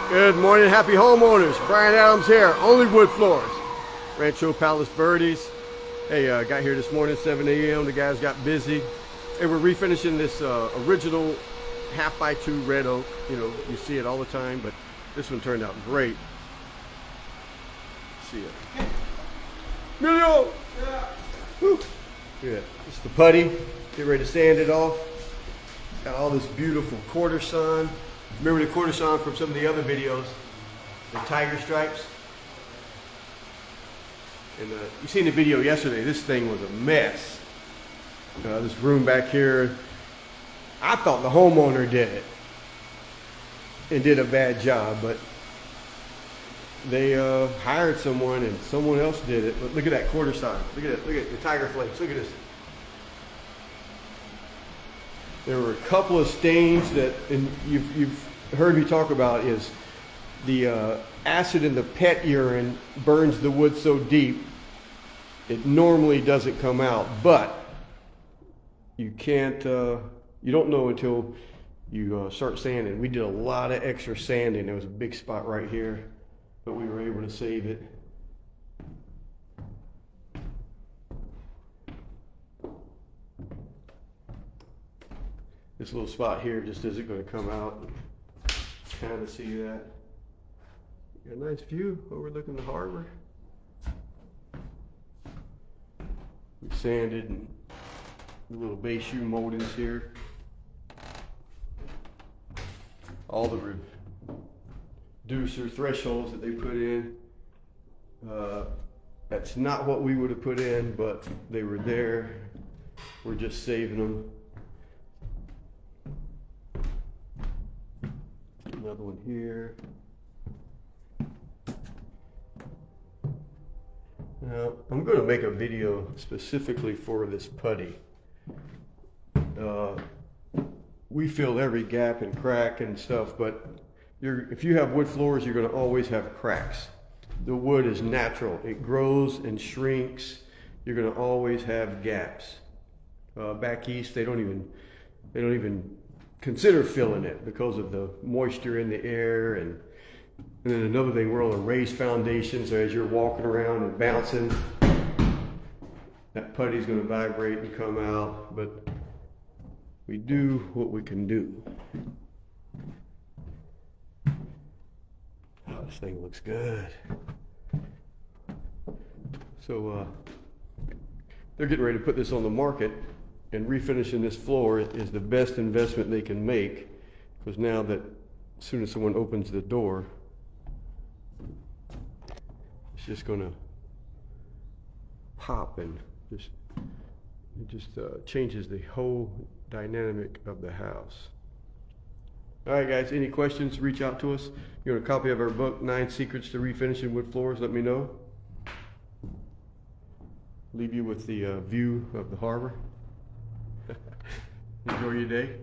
Good morning, happy homeowners. Brian Adams here, OnlyWoodFloors, Rancho Palos Verdes. Hey, got here this morning, 7 a.m. The guys got busy. Hey, we're refinishing this original 1/2x2 red oak. You know, you see it all the time, but this one turned out great. See it. Emilio! Yeah. Woo. Yeah, it's the putty. Get ready to sand it off. Got all this beautiful quarter sun. Remember the quarter sun from some of the other videos, the tiger stripes? And you seen the video yesterday. This thing was a mess. This room back here, I thought the homeowner did it and did a bad job, but they hired someone and someone else did it. But look at that quarter sun. Look at it. Look at the tiger flakes. Look at this. There were a couple of stains that, and you've heard me talk about, is the acid in the pet urine burns the wood so deep it normally doesn't come out, but you can't, you don't know until you start sanding. We did a lot of extra sanding. There was a big spot right here, but we were able to save it. This little spot here just isn't going to come out. Kind of see that. Got a nice view overlooking the harbor. We sanded and the little base shoe moldings here. All the reducer thresholds that they put in. That's not what we would have put in, but they were there. We're just saving them. Another one here. Now, I'm going to make a video specifically for this putty. We fill every gap and crack and stuff, but if you have wood floors, you're going to always have cracks. The wood is natural. It grows and shrinks. You're going to always have gaps. Back east, they don't even consider filling it because of the moisture in the air. And then another thing, we're on a raised foundation, so as you're walking around and bouncing, that putty's going to vibrate and come out, but we do what we can do. Oh, this thing looks good. So they're getting ready to put this on the market, and refinishing this floor is the best investment they can make, because now that as soon as someone opens the door, it's just going to pop, and it just changes the whole dynamic of the house. All right, guys, any questions, reach out to us. You want a copy of our book, 9 Secrets to Refinishing Wood Floors, let me know. Leave you with the view of the harbor. Enjoy your day.